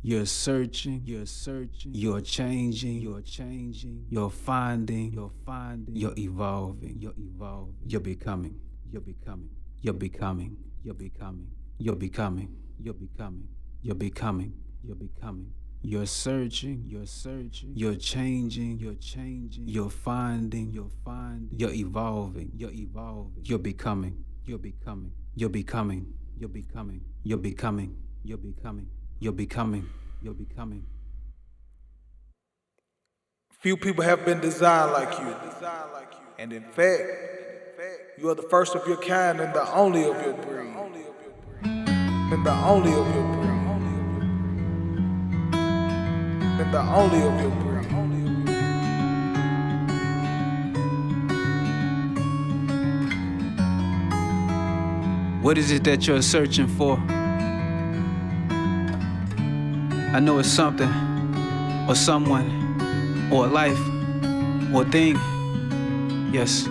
You're searching, you're changing, you're finding, you're evolving, you're becoming, you're becoming, you're becoming, you're becoming, you're becoming, you're becoming, you're becoming, you're becoming. You're searching, you're changing, you're finding, you're evolving, you're becoming, you're becoming, you're becoming, you're becoming, you're becoming, you're becoming, you're becoming, you're becoming. Few people have been designed like you. And in fact, you are the first of your kind and the only of your breed. And the only of your breed. And the only of your breed. What is it that you're searching for? I know it's something, or someone, or a life, or a thing. Yes.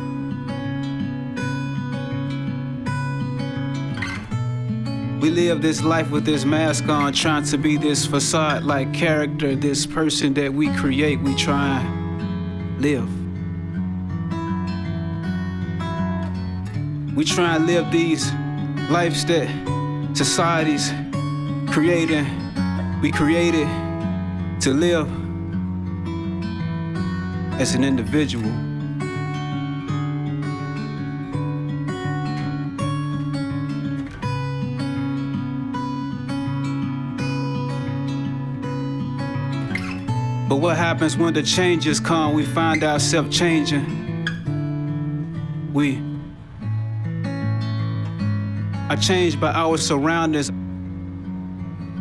We live this life with this mask on, trying to be this facade-like character, this person that we create, we try and live. We try and live these lives that society's creating. We created to live as an individual. But what happens when the changes come? We find ourselves changing. We are changed by our surroundings,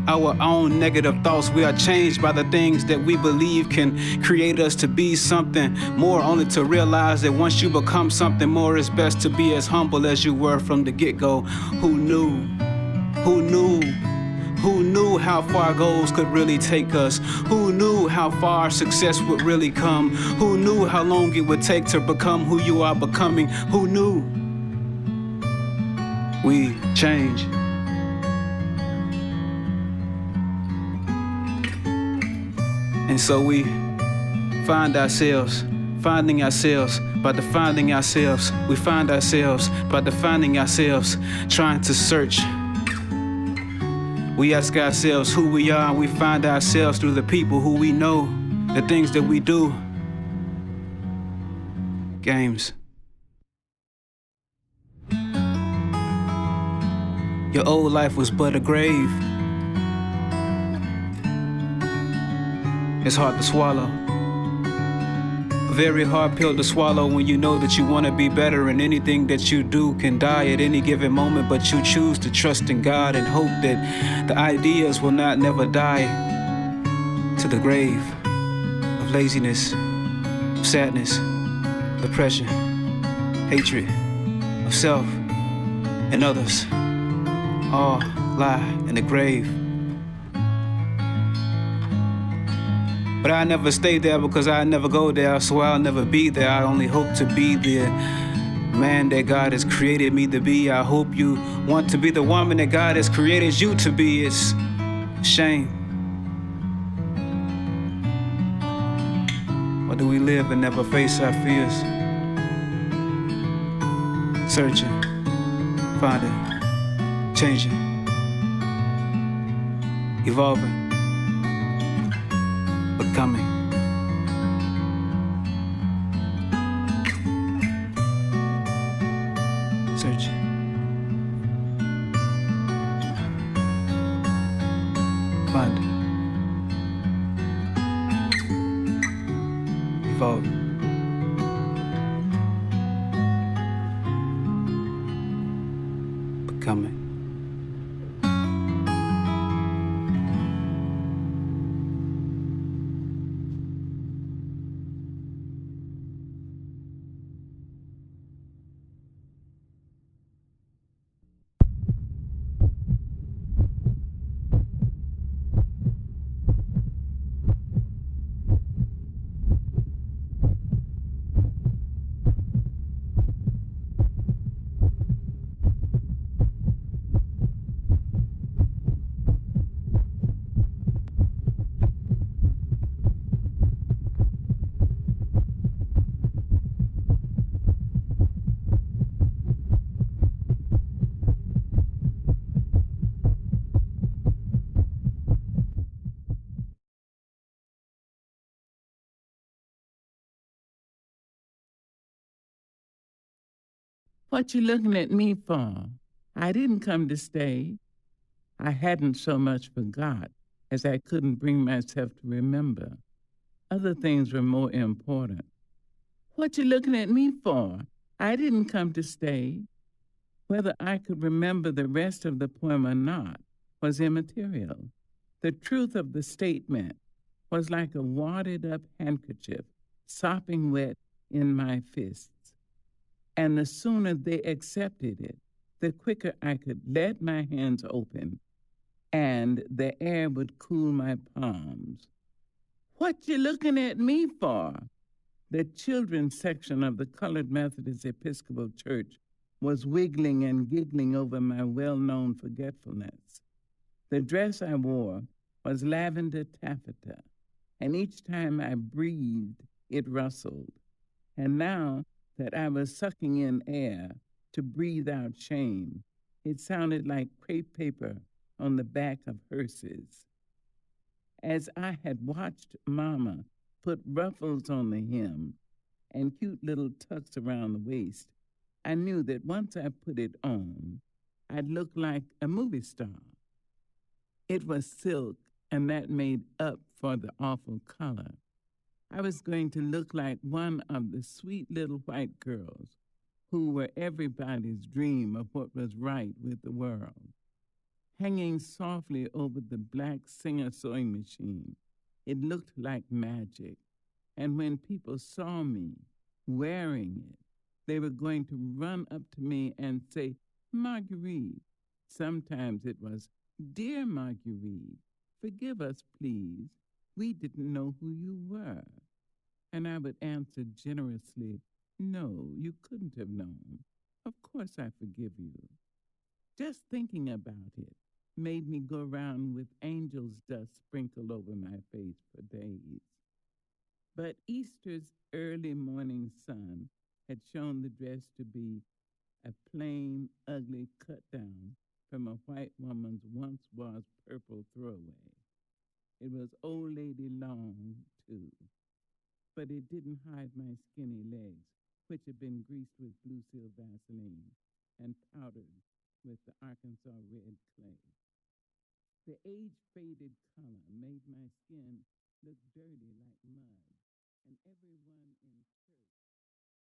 our own negative thoughts. We are changed by the things that we believe can create us to be something more, only to realize that once you become something more, it's best to be as humble as you were from the get-go. Who knew? Who knew? Who knew how far goals could really take us? Who knew how far success would really come? Who knew how long it would take to become who you are becoming? Who knew? We change. And so we find ourselves, finding ourselves by defining ourselves. We find ourselves by defining ourselves, trying to search. We ask ourselves who we are, and we find ourselves through the people who we know, the things that we do. Games. Your old life was but a grave. It's hard to swallow. A very hard pill to swallow when you know that you want to be better, and anything that you do can die at any given moment, but you choose to trust in God and hope that the ideas will not never die to the grave of laziness, of sadness, depression, hatred of self and others. All lie in the grave. But I never stay there because I never go there, so I'll never be there. I only hope to be the man that God has created me to be. I hope you want to be the woman that God has created you to be. It's a shame. Why do we live and never face our fears? Searching, finding, changing, evolving, becoming. Searching. Finding. Evolving. Becoming. What you looking at me for? I didn't come to stay. I hadn't so much forgot as I couldn't bring myself to remember. Other things were more important. What you looking at me for? I didn't come to stay. Whether I could remember the rest of the poem or not was immaterial. The truth of the statement was like a wadded up handkerchief sopping wet in my fists. And the sooner they accepted it, the quicker I could let my hands open and the air would cool my palms. What you looking at me for? The children's section of the Colored Methodist Episcopal Church was wiggling and giggling over my well-known forgetfulness. The dress I wore was lavender taffeta, and each time I breathed, it rustled. And now that I was sucking in air to breathe out shame, it sounded like crepe paper on the back of hearses. As I had watched Mama put ruffles on the hem and cute little tucks around the waist, I knew that once I put it on, I'd look like a movie star. It was silk, and that made up for the awful color. I was going to look like one of the sweet little white girls who were everybody's dream of what was right with the world. Hanging softly over the black Singer sewing machine, it looked like magic. And when people saw me wearing it, they were going to run up to me and say, Marguerite. Sometimes it was, Dear Marguerite, forgive us, please. We didn't know who you were. And I would answer generously, No, you couldn't have known. Of course I forgive you. Just thinking about it made me go round with angel's dust sprinkled over my face for days. But Easter's early morning sun had shown the dress to be a plain, ugly cut down from a white woman's once was purple throwaway. It was old lady long, too, but it didn't hide my skinny legs, which had been greased with Blue Seal Vaseline and powdered with the Arkansas red clay. The age-faded color made my skin look dirty like mud, and everyone in church